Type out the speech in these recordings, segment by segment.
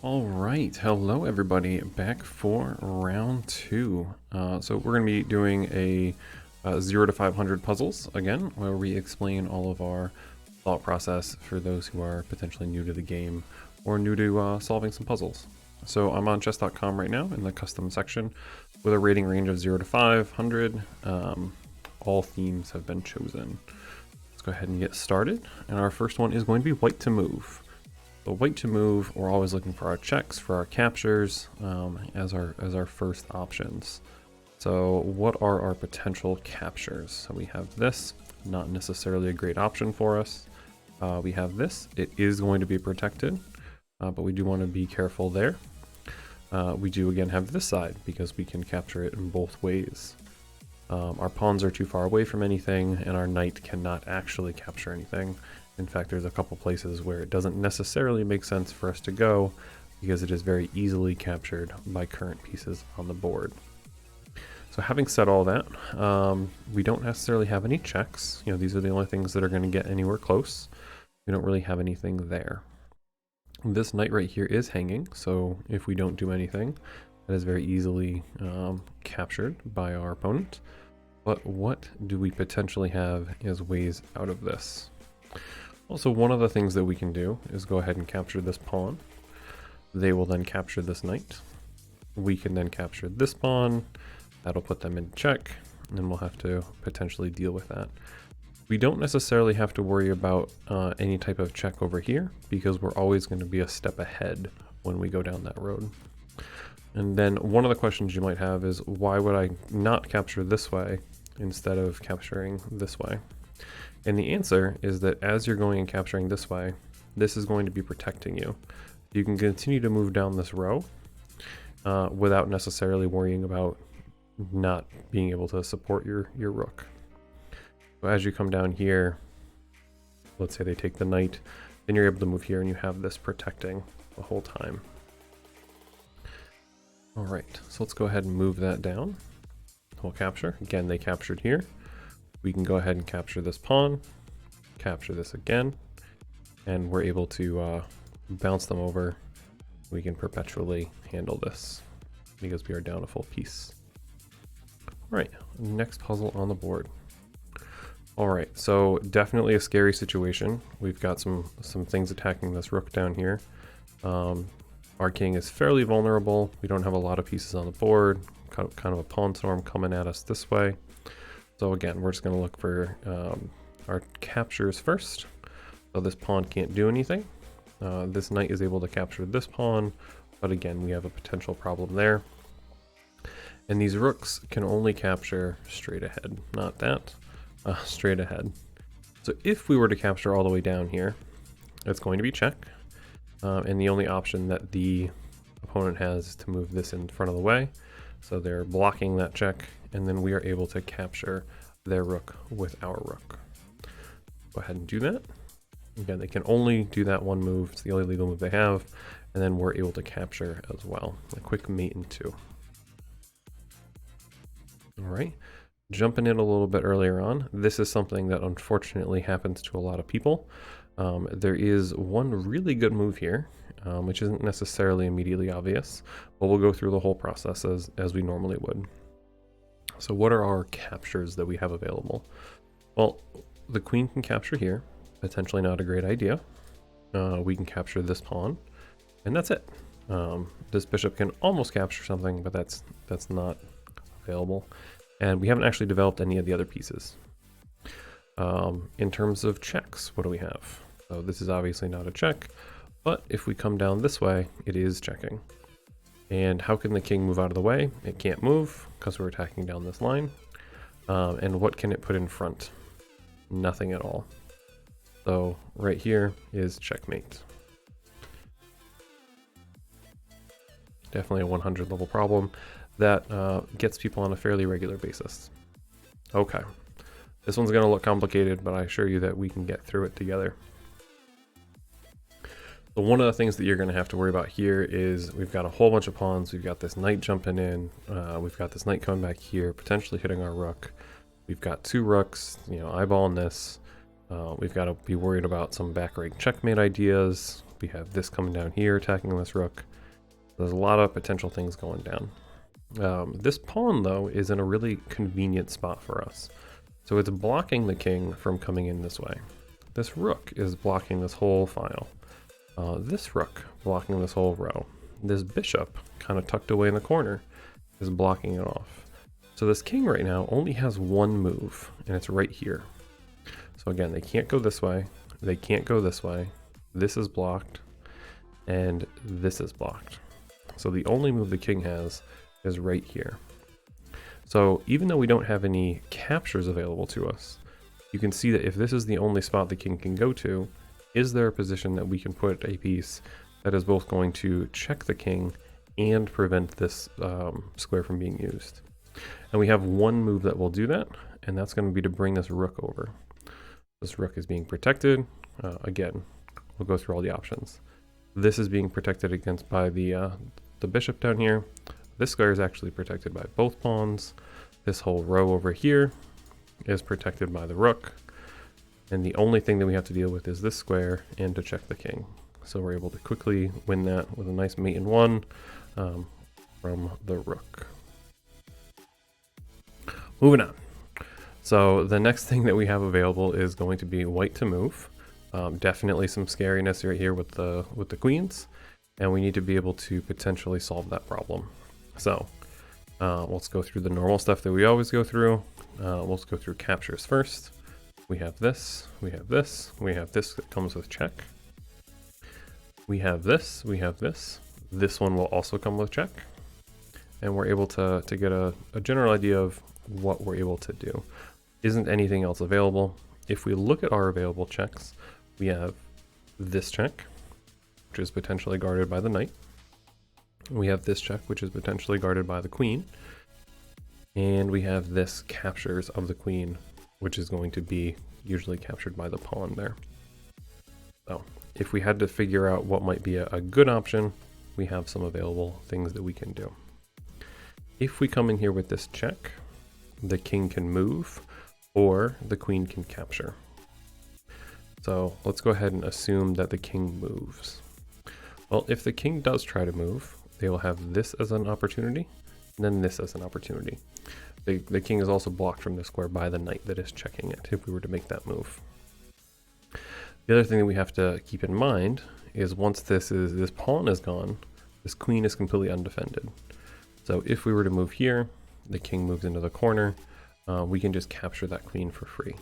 All right, hello everybody, back for round two. So we're going to be doing a 0 to 500 puzzles again, where we explain all of our thought process for those who are potentially new to the game or new to solving some puzzles. So I'm on chess.com right now in the custom section with a rating range of 0 to 500. All themes have been chosen. Let's go ahead and get started. And our first one is going to be white to move. So white to move, we're always looking for our checks, for our captures, as our first options. So what are our potential captures? So we have this, not necessarily a great option for us. We have this, it is going to be protected, but we do want to be careful there. We do again have this side because we can capture it in both ways. Our pawns are too far away from anything, and our knight cannot actually capture anything. In fact, there's a couple places where it doesn't necessarily make sense for us to go because it is very easily captured by current pieces on the board. So having said all that, we don't necessarily have any checks. You know, these are the only things that are going to get anywhere close. We don't really have anything there. This knight right here is hanging, so if we don't do anything, that is very easily captured by our opponent. But what do we potentially have as ways out of this? Also, one of the things that we can do is go ahead and capture this pawn. They will then capture this knight. We can then capture this pawn. That'll put them in check, and we'll have to potentially deal with that. We don't necessarily have to worry about any type of check over here because we're always going to be a step ahead when we go down that road. And then one of the questions you might have is, why would I not capture this way instead of capturing this way? And the answer is that as you're going and capturing this way, this is going to be protecting you. You can continue to move down this row without necessarily worrying about not being able to support your rook. So as you come down here, let's say they take the knight, then you're able to move here and you have this protecting the whole time. All right, so let's go ahead and move that down. We'll capture. Again, they captured here. We can go ahead and capture this pawn, capture this again, and we're able to bounce them over. We can perpetually handle this because we are down a full piece. All right, next puzzle on the board. All right, so definitely a scary situation. We've got some things attacking this rook down here. Our king is fairly vulnerable. We don't have a lot of pieces on the board, kind of a pawn storm coming at us this way. So again, we're just going to look for our captures first. So this pawn can't do anything. This knight is able to capture this pawn, but again, we have a potential problem there. And these rooks can only capture straight ahead, not that, straight ahead. So if we were to capture all the way down here, it's going to be check. And the only option that the opponent has is to move this in front of the way. So they're blocking that check, and then we are able to capture their rook with our rook. Go ahead and do that. Again, they can only do that one move. It's the only legal move they have. And then we're able to capture as well. A quick mate in two. All right. Jumping in a little bit earlier on, this is something that unfortunately happens to a lot of people. There is one really good move here, which isn't necessarily immediately obvious, but we'll go through the whole process as we normally would. So what are our captures that we have available? Well, the queen can capture here, potentially not a great idea. We can capture this pawn, and that's it. This bishop can almost capture something, but that's not available. And we haven't actually developed any of the other pieces. In terms of checks, what do we have? So this is obviously not a check, but if we come down this way, it is checking. And how can the king move out of the way? It can't move because we're attacking down this line. And what can it put in front? Nothing at all. So right here is checkmate. Definitely a 100 level problem that gets people on a fairly regular basis. Okay. This one's going to look complicated, but I assure you that we can get through it together. So one of the things that you're going to have to worry about here is we've got a whole bunch of pawns. We've got this knight jumping in. We've got this knight coming back here, potentially hitting our rook. We've got two rooks, eyeballing this. We've got to be worried about some back rank checkmate ideas. We have this coming down here attacking this rook. There's a lot of potential things going down. This pawn, though, is in a really convenient spot for us. So it's blocking the king from coming in this way. This rook is blocking this whole file. This rook blocking this whole row. This bishop, kind of tucked away in the corner, is blocking it off. So this king right now only has one move, and it's right here. So again, they can't go this way. They can't go this way. This is blocked, and this is blocked. So the only move the king has is right here. So even though we don't have any captures available to us, you can see that if this is the only spot the king can go to, is there a position that we can put a piece that is both going to check the king and prevent this square from being used? And we have one move that will do that, and that's going to be to bring this rook over. This rook is being protected. Again, we'll go through all the options. This is being protected against by the bishop down here. This square is actually protected by both pawns. This whole row over here is protected by the rook. And the only thing that we have to deal with is this square and to check the king. So we're able to quickly win that with a nice mate in one from the rook. Moving on. So the next thing that we have available is going to be white to move. Definitely some scariness right here with the queens, and we need to be able to potentially solve that problem. So let's go through the normal stuff that we always go through. Let's go through captures first. We have this, we have this, we have this that comes with check. We have this, we have this. This one will also come with check. And we're able to get a general idea of what we're able to do. Isn't anything else available? If we look at our available checks, we have this check, which is potentially guarded by the knight. We have this check, which is potentially guarded by the queen. And we have this captures of the queen, which is going to be usually captured by the pawn there. So if we had to figure out what might be a good option, we have some available things that we can do. If we come in here with this check, the king can move or the queen can capture. So let's go ahead and assume that the king moves. Well, if the king does try to move, they will have this as an opportunity, and then this as an opportunity. The king is also blocked from the square by the knight that is checking it if we were to make that move. The other thing that we have to keep in mind is once this pawn is gone, this queen is completely undefended. So if we were to move here, the king moves into the corner, we can just capture that queen for free.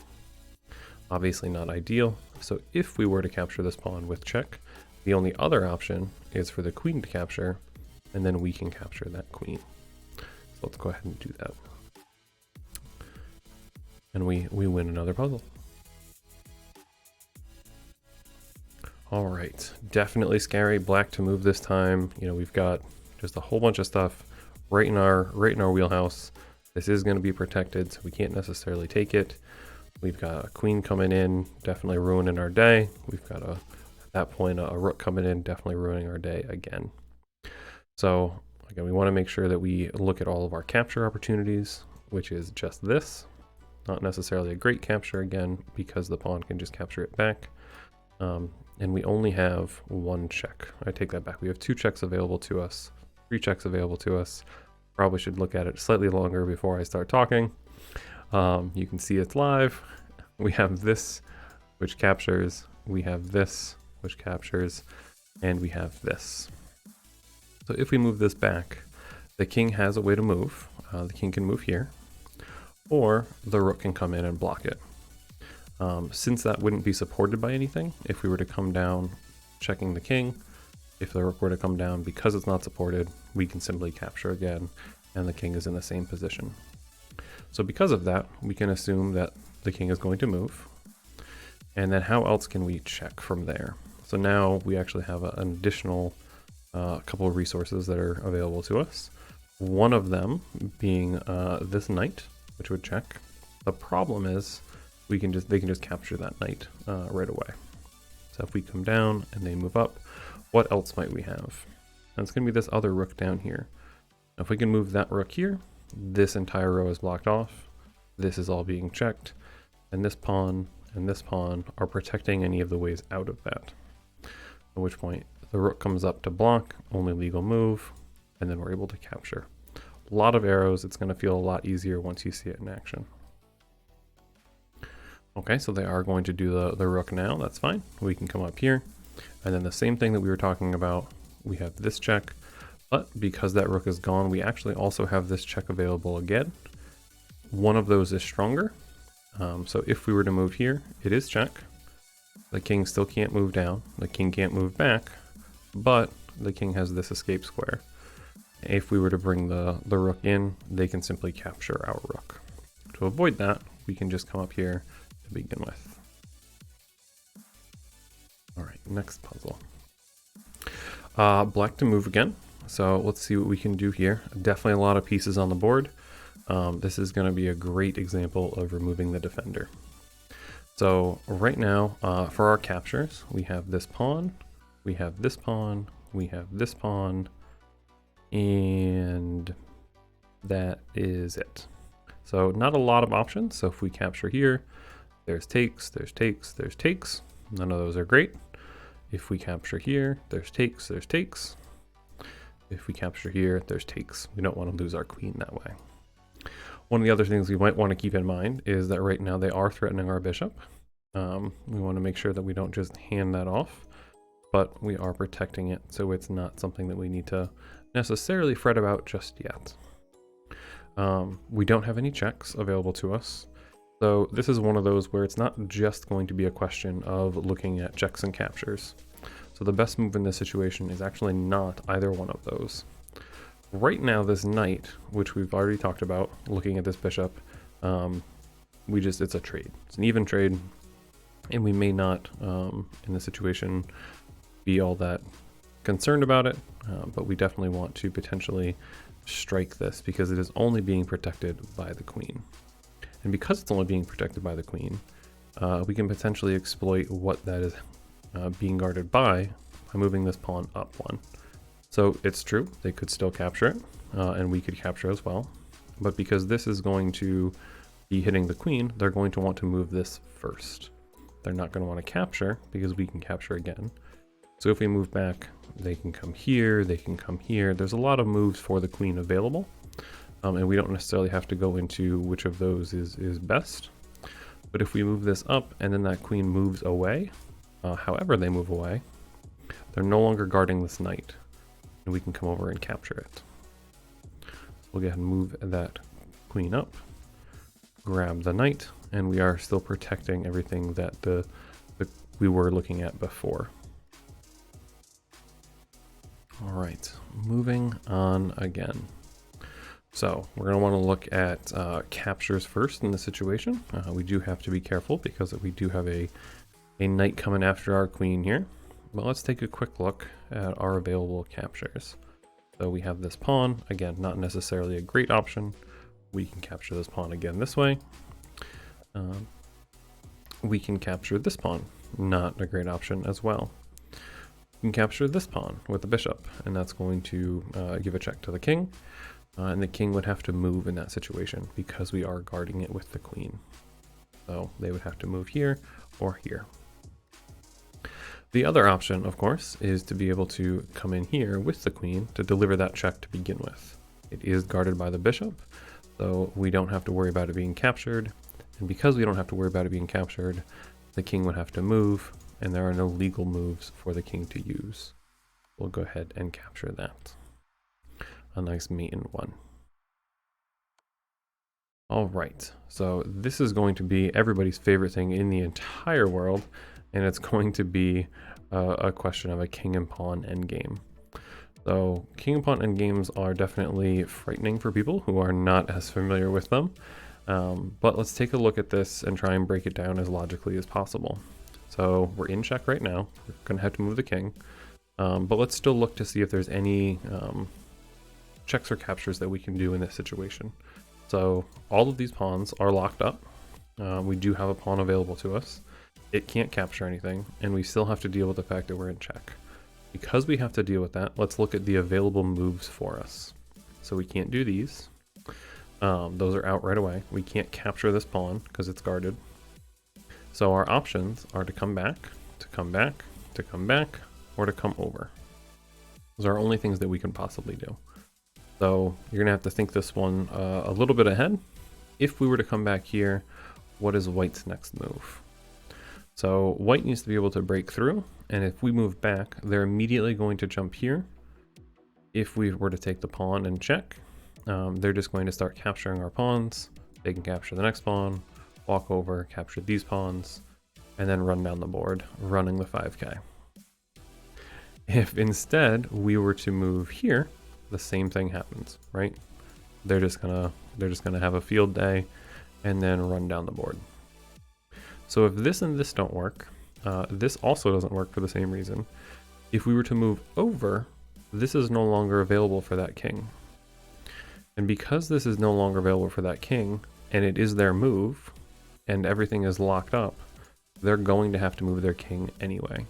Obviously not ideal, so if we were to capture this pawn with check, the only other option is for the queen to capture, and then we can capture that queen. So let's go ahead and do that. And we win another puzzle. All right, definitely scary. Black to move this time. You know, we've got just a whole bunch of stuff right in our wheelhouse. This is going to be protected, so we can't necessarily take it. We've got a queen coming in, definitely ruining our day. We've got at that point a rook coming in, definitely ruining our day again. So again, we want to make sure that we look at all of our capture opportunities, which is just this. Not necessarily a great capture again, because the pawn can just capture it back. And we only have one check. I take that back. We have 2 checks available to us, 3 checks available to us. Probably should look at it slightly longer before I start talking. You can see it's live. We have this, which captures. We have this, which captures. And we have this. So if we move this back, the king has a way to move. The king can move here, or the rook can come in and block it. Since that wouldn't be supported by anything, if we were to come down checking the king, if the rook were to come down because it's not supported, we can simply capture again, and the king is in the same position. So because of that, we can assume that the king is going to move. And then how else can we check from there? So now we actually have an additional couple of resources that are available to us. One of them being this knight, which would check. The problem is they can just capture that knight right away. So if we come down and they move up, what else might we have? And it's going to be this other rook down here. Now, if we can move that rook here, this entire row is blocked off. This is all being checked, and this pawn are protecting any of the ways out of that. At which point the rook comes up to block, only legal move. and then we're able to capture. A lot of arrows. It's going to feel a lot easier once you see it in action. Okay, so they are going to do the rook now. That's fine. We can come up here, and then the same thing that we were talking about. We have this check, but because that rook is gone, we actually also have this check available again. One of those is stronger. So if we were to move here, it is check. The king still can't move down. The king can't move back, but the king has this escape square. If we were to bring the rook in, they can simply capture our rook. To avoid that, we can just come up here to begin with. All right, next puzzle. Black to move again. So let's see what we can do here. Definitely a lot of pieces on the board. This is going to be a great example of removing the defender. So right now, for our captures, we have this pawn, we have this pawn, we have this pawn, and that is it. So not a lot of options. So if we capture here, there's takes, there's takes, there's takes. None of those are great. If we capture here, there's takes, there's takes. If we capture here, there's takes. We don't want to lose our queen that way. One of the other things we might want to keep in mind is that right now they are threatening our bishop. We want to make sure that we don't just hand that off, but we are protecting it, so it's not something that we need to necessarily fret about just yet. We don't have any checks available to us, so this is one of those where it's not just going to be a question of looking at checks and captures. So the best move in this situation is actually not either one of those. Right now, this knight, which we've already talked about, looking at this bishop, it's a trade. It's an even trade, and we may not, in this situation, be all that concerned about it, but we definitely want to potentially strike this because it is only being protected by the queen. And because it's only being protected by the queen, we can potentially exploit what that is being guarded by moving this pawn up one. So it's true, they could still capture it, and we could capture as well. But because this is going to be hitting the queen, they're going to want to move this first. They're not going to want to capture because we can capture again. So if we move back, they can come here, they can come here. There's a lot of moves for the queen available, and we don't necessarily have to go into which of those is best. But if we move this up and then that queen moves away, however they move away, they're no longer guarding this knight. And we can come over and capture it. We'll go ahead and move that queen up, grab the knight, and we are still protecting everything that we were looking at before. All right, moving on again. So we're going to want to look at captures first in this situation. We do have to be careful because we do have a knight coming after our queen here. But let's take a quick look at our available captures. So we have this pawn, again, not necessarily a great option. We can capture this pawn again this way. We can capture this pawn, not a great option as well. We can capture this pawn with the bishop, and that's going to give a check to the king. And the king would have to move in that situation because we are guarding it with the queen. So they would have to move here or here. The other option, of course, is to be able to come in here with the queen to deliver that check to begin with. It is guarded by the bishop, so we don't have to worry about it being captured. And because we don't have to worry about it being captured, the king would have to move, and there are no legal moves for the king to use. We'll go ahead and capture that. A nice maiden one. All right, so this is going to be everybody's favorite thing in the entire world, and it's going to be a question of a king and pawn endgame. So king and pawn endgames are definitely frightening for people who are not as familiar with them. But let's take a look at this and try and break it down as logically as possible. So we're in check right now. We're going to have to move the king. But let's still look to see if there's any checks or captures that we can do in this situation. So all of these pawns are locked up. We do have a pawn available to us. It can't capture anything, and we still have to deal with the fact that we're in check. Because we have to deal with that, let's look at the available moves for us. So we can't do these. Those are out right away. We can't capture this pawn because it's guarded. So our options are to come back, to come back, to come back, or to come over. Those are only things that we can possibly do. So you're gonna have to think this one a little bit ahead. If we were to come back here, what is white's next move? So white needs to be able to break through, and if we move back, they're immediately going to jump here. If we were to take the pawn and check, they're just going to start capturing our pawns. They can capture the next pawn, walk over, capture these pawns, and then run down the board, running the 5k. If instead we were to move here, the same thing happens, right? They're just gonna have a field day and then run down the board. So if this and this don't work, this also doesn't work for the same reason. If we were to move over, this is no longer available for that king. And because this is no longer available for that king, and it is their move, and everything is locked up, they're going to have to move their king anyway.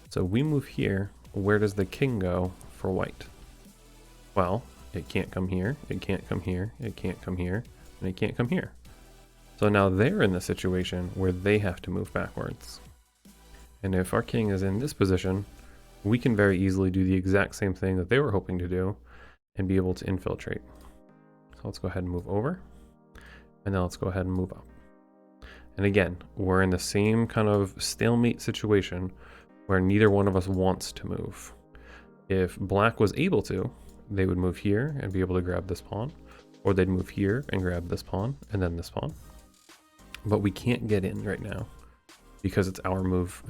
So we move here, where does the king go for white? Well, it can't come here, it can't come here, it can't come here, and it can't come here. So now they're in the situation where they have to move backwards. And if our king is in this position, we can very easily do the exact same thing that they were hoping to do and be able to infiltrate. So let's go ahead and move over. And now let's go ahead and move up. And again, we're in the same kind of stalemate situation where neither one of us wants to move. If black was able to, they would move here and be able to grab this pawn, or they'd move here and grab this pawn and then this pawn. But we can't get in right now because it's our move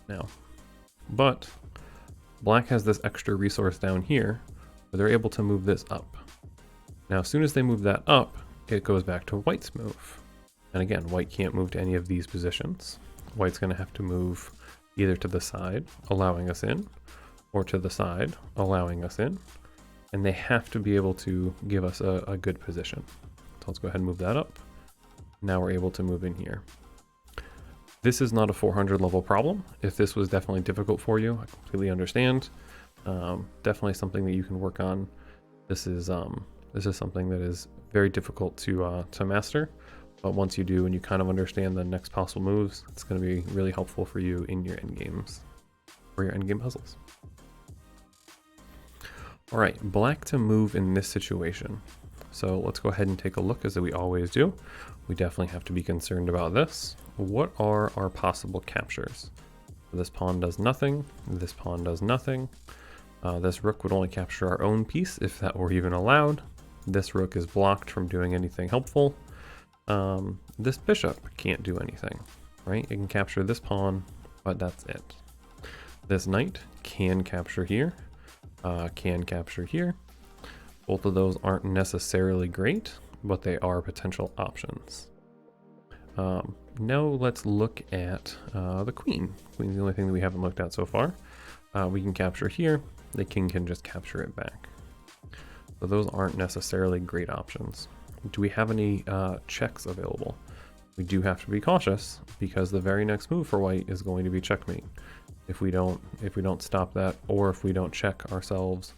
now. But black has this extra resource down here where they're able to move this up. Now, as soon as they move that up, it goes back to white's move. And again, white can't move to any of these positions. White's going to have to move either to the side, allowing us in, or to the side, allowing us in. And they have to be able to give us a good position. So let's go ahead and move that up. Now we're able to move in here. This is not a 400 level problem. If this was definitely difficult for you, I completely understand. Definitely something that you can work on. This is something that is very difficult to master, but once you do and you kind of understand the next possible moves, it's going to be really helpful for you in your endgames or your endgame puzzles. All right, black to move in this situation. So let's go ahead and take a look as we always do. We definitely have to be concerned about this. What are our possible captures? This pawn does nothing. This pawn does nothing. This rook would only capture our own piece if that were even allowed. This rook is blocked from doing anything helpful. This bishop can't do anything, right? It can capture this pawn, but that's it. This knight can capture here, can capture here. Both of those aren't necessarily great, but they are potential options. Now let's look at the queen. Queen's the only thing that we haven't looked at so far. We can capture here. The king can just capture it back. So those aren't necessarily great options. Do we have any checks available? We do have to be cautious because the very next move for white is going to be checkmate. If we don't stop that, or if we don't check ourselves,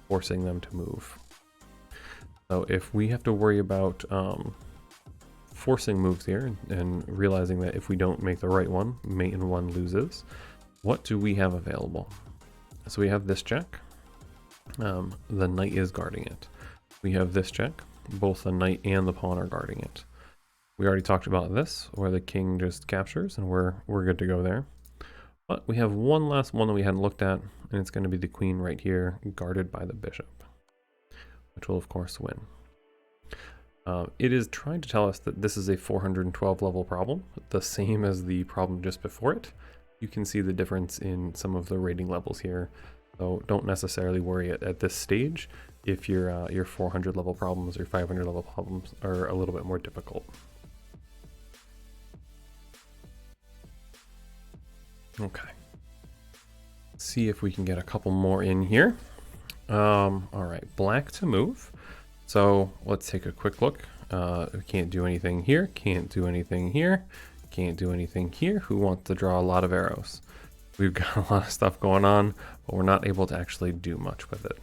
forcing them to move. So if we have to worry about forcing moves here and realizing that if we don't make the right one, mate in one loses, what do we have available? So we have this check. The knight is guarding it. We have this check. Both the knight and the pawn are guarding it. We already talked about this, where the king just captures, and we're good to go there. But we have one last one that we hadn't looked at, and it's going to be the queen right here, guarded by the bishop, which will of course win. It is trying to tell us that this is a 412 level problem, the same as the problem just before it. You can see the difference in some of the rating levels here, so don't necessarily worry at this stage if your 400 level problems or 500 level problems are a little bit more difficult. Okay, let's see if we can get a couple more in here. All right, black to move. So let's take a quick look. We can't do anything here, can't do anything here, can't do anything here. Who wants to draw a lot of arrows? We've got a lot of stuff going on, but we're not able to actually do much with it.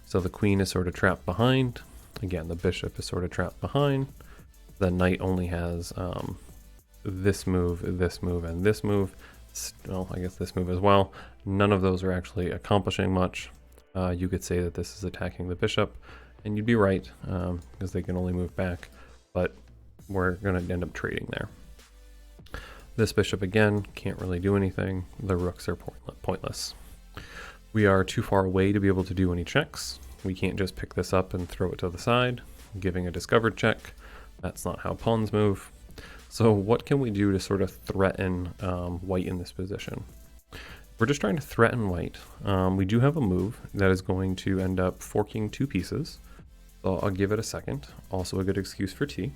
So the queen is sort of trapped behind. Again, the bishop is sort of trapped behind. The knight only has this move, and this move. Well, I guess this move as well. None of those are actually accomplishing much. you could say that this is attacking the bishop, and you'd be right, because they can only move back, but we're going to end up trading there. This bishop, again, can't really do anything. The rooks are pointless. We are too far away to be able to do any checks. We can't just pick this up and throw it to the side, giving a discovered check. That's not how pawns move. So what can we do to sort of threaten white in this position? We're just trying to threaten white. We do have a move that is going to end up forking 2 pieces. So I'll give it a second. Also a good excuse for tea.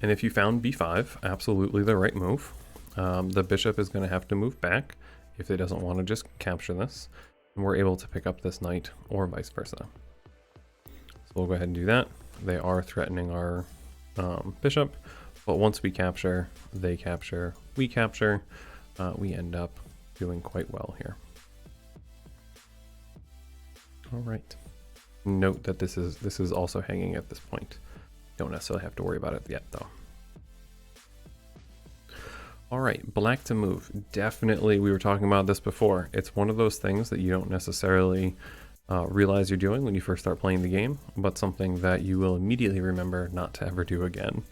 And if you found b5, absolutely the right move. The bishop is going to have to move back if it doesn't want to just capture this. And we're able to pick up this knight or vice versa. So we'll go ahead and do that. They are threatening our bishop, but once we capture, they capture, we capture, we end up doing quite well here. All right. Note that this is also hanging at this point. Don't necessarily have to worry about it yet, though. All right, black to move. Definitely, we were talking about this before. It's one of those things that you don't necessarily realize you're doing when you first start playing the game, but something that you will immediately remember not to ever do again.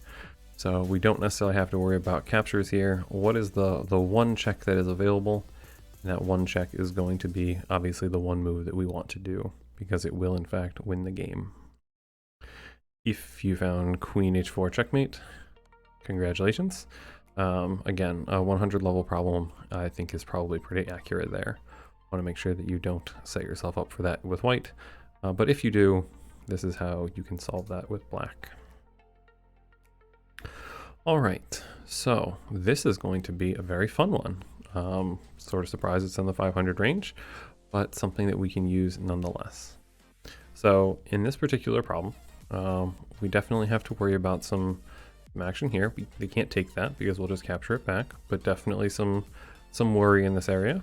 So we don't necessarily have to worry about captures here. What is the one check that is available? And that one check is going to be obviously the one move that we want to do, because it will in fact win the game. If you found queen h4 checkmate, congratulations. Again, a 100 level problem I think is probably pretty accurate there. Want to make sure that you don't set yourself up for that with white, but if you do, this is how you can solve that with black. All right, so this is going to be a very fun one. Sort of surprised it's in the 500 range, but something that we can use nonetheless. So in this particular problem, we definitely have to worry about some action here. They can't take that because we'll just capture it back, but definitely some worry in this area.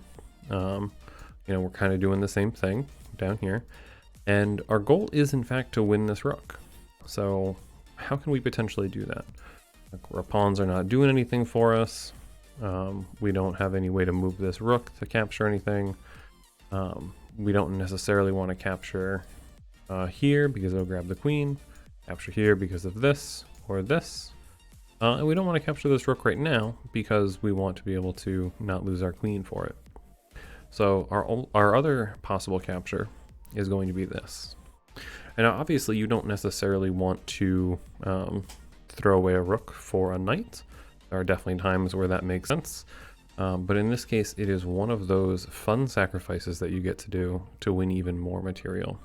You know, we're kind of doing the same thing down here, and our goal is in fact to win this rook. So how can we potentially do that? Like, our pawns are not doing anything for us. We don't have any way to move this rook to capture anything. We don't necessarily want to capture here because it'll grab the queen, capture here because of this or this. And we don't want to capture this rook right now because we want to be able to not lose our queen for it. So our other possible capture is going to be this. And now obviously you don't necessarily want to throw away a rook for a knight. There are definitely times where that makes sense. But in this case, it is one of those fun sacrifices that you get to do to win even more material.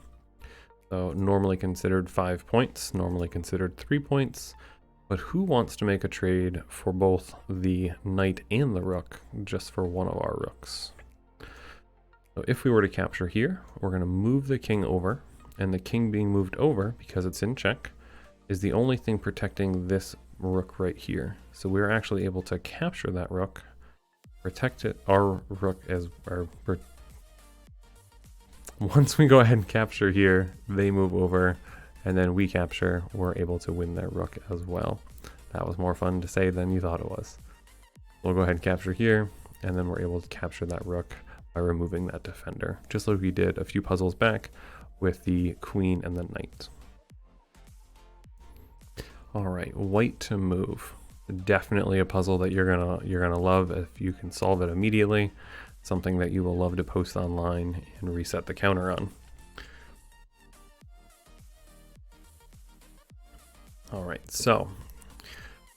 So normally considered 5 points, normally considered 3 points. But who wants to make a trade for both the knight and the rook just for one of our rooks? So if we were to capture here, we're going to move the king over, and the king being moved over because it's in check is the only thing protecting this rook right here. So we're actually able to capture that rook, protect it, our rook as our. Once we go ahead and capture here, they move over, and then we capture, we're able to win their rook as well. That was more fun to say than you thought it was. We'll go ahead and capture here, and then we're able to capture that rook by removing that defender, just like we did a few puzzles back with the queen and the knight. All right, white to move. Definitely a puzzle that you're gonna love if you can solve it immediately. Something that you will love to post online and reset the counter on. All right, so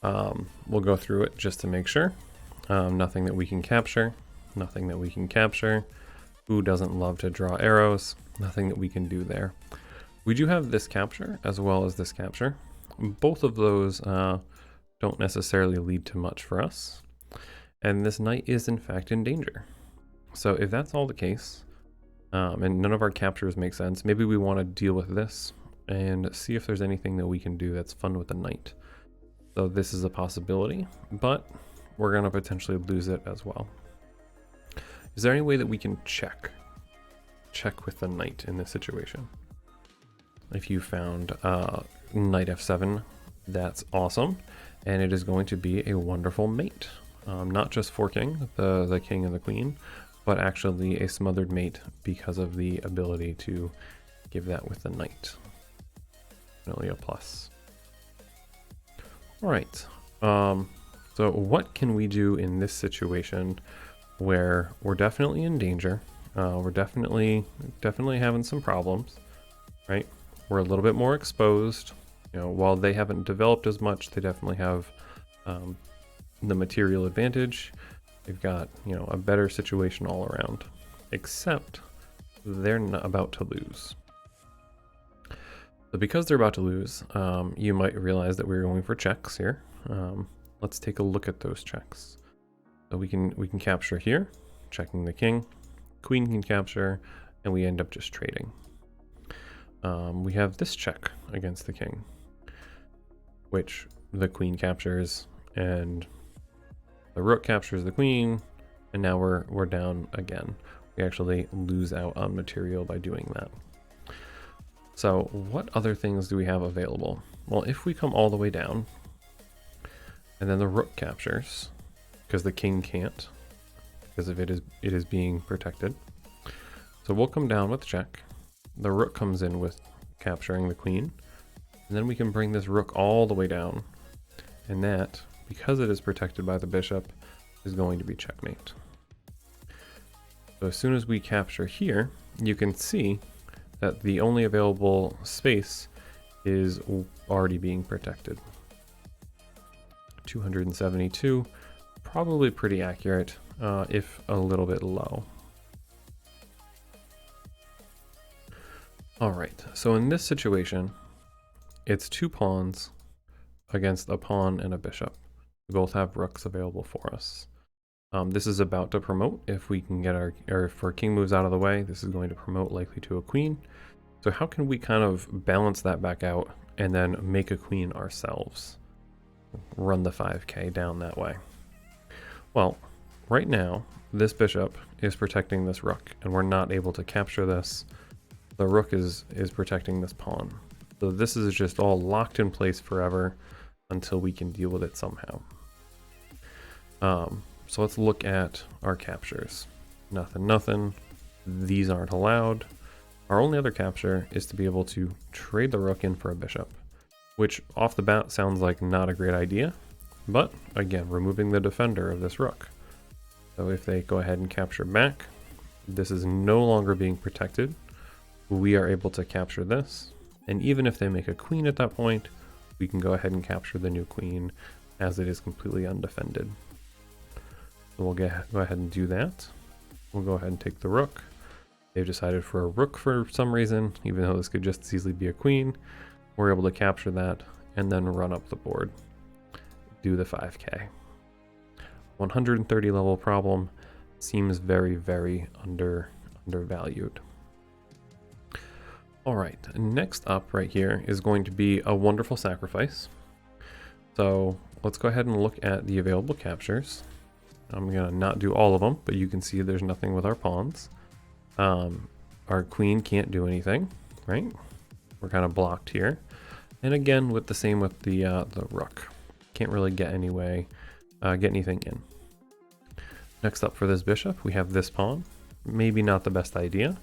we'll go through it just to make sure. Nothing that we can capture, nothing that we can capture. Who doesn't love to draw arrows? Nothing that we can do there. We do have this capture as well as this capture. Both of those don't necessarily lead to much for us. And this knight is in fact in danger. So if that's all the case, and none of our captures make sense, maybe we want to deal with this and see if there's anything that we can do that's fun with the knight. So this is a possibility, but we're going to potentially lose it as well. Is there any way that we can check with the knight in this situation? If you found knight f7, that's awesome, and it is going to be a wonderful mate. not just forking the king and the queen, but actually a smothered mate because of the ability to give that with the knight. Definitely a plus. All right. So what can we do in this situation where we're definitely in danger? We're definitely having some problems, right? We're a little bit more exposed. You know, while they haven't developed as much, they definitely have the material advantage. They've got, you know, a better situation all around, except they're not about to lose. So because they're about to lose, you might realize that we're going for checks here. Let's take a look at those checks. So we can capture here, checking the king. Queen can capture, and we end up just trading. We have this check against the king, which the queen captures, and the rook captures the queen, and now we're down again. We actually lose out on material by doing that. So what other things do we have available? Well, if we come all the way down, and then the rook captures, because the king can't, because of it is being protected. So we'll come down with check. The rook comes in with capturing the queen, and then we can bring this rook all the way down, and that, because it is protected by the bishop, is going to be checkmate. So as soon as we capture here, you can see that the only available space is already being protected. 272, probably pretty accurate, if a little bit low. All right, so in this situation, it's 2 pawns against a pawn and a bishop. We both have rooks available for us. This is about to promote. If we can get or if our king moves out of the way, this is going to promote likely to a queen. So how can we kind of balance that back out and then make a queen ourselves? Run the 5k down that way. Well, right now, this bishop is protecting this rook, and we're not able to capture this. The rook is protecting this pawn. So this is just all locked in place forever until we can deal with it somehow. So let's look at our captures. Nothing. These aren't allowed. Our only other capture is to be able to trade the rook in for a bishop, which off the bat sounds like not a great idea, but again, removing the defender of this rook. So if they go ahead and capture back, this is no longer being protected. We are able to capture this, and even if they make a queen at that point, we can go ahead and capture the new queen as it is completely undefended. So we'll go ahead and do that. We'll go ahead and take the rook. They've decided for a rook for some reason, even though this could just as easily be a queen. We're able to capture that and then run up the board. Do the 5k. 130 level problem seems very, very undervalued. All right, next up right here is going to be a wonderful sacrifice. So let's go ahead and look at the available captures. I'm gonna not do all of them, but you can see there's nothing with our pawns. Our queen can't do anything, right? We're kind of blocked here. And again, with the same with the rook. Can't really get anything in. Next up for this bishop, we have this pawn. Maybe not the best idea.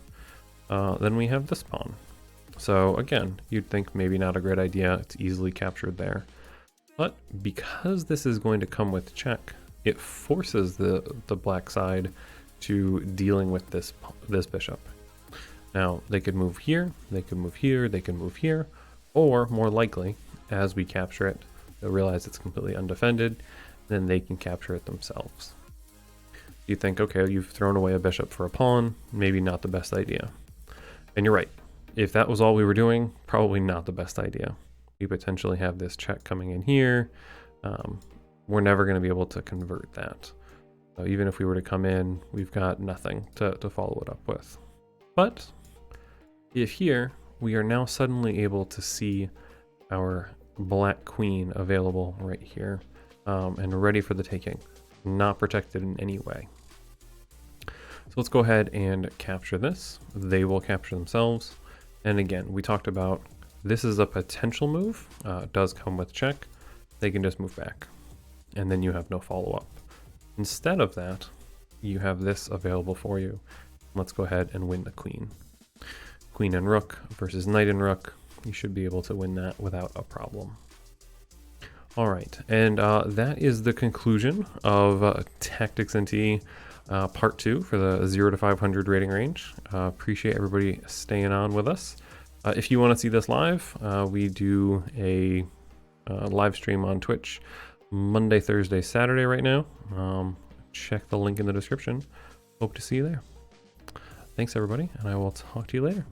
Then we have this pawn. So again, you'd think maybe not a great idea. It's easily captured there. But because this is going to come with check, it forces the black side to dealing with this bishop. Now, they could move here, they could move here, they can move here, or more likely, as we capture it, they'll realize it's completely undefended, then they can capture it themselves. You think, okay, you've thrown away a bishop for a pawn, maybe not the best idea. And you're right. If that was all we were doing, probably not the best idea. We potentially have this check coming in here. We're never going to be able to convert that. So even if we were to come in, we've got nothing to follow it up with. But if here, we are now suddenly able to see our black queen available right here, and ready for the taking, not protected in any way. So let's go ahead and capture this. They will capture themselves. And again, we talked about this is a potential move. It does come with check. They can just move back, and then you have no follow-up. Instead of that, you have this available for you. Let's go ahead and win the queen. Queen and rook versus knight and rook. You should be able to win that without a problem. All right, and that is the conclusion of Tactics NT Part 2 for the 0 to 500 rating range. Appreciate everybody staying on with us. If you want to see this live, we do a live stream on Twitch Monday, Thursday, Saturday right now. Check the link in the description. Hope to see you there. Thanks, everybody, and I will talk to you later.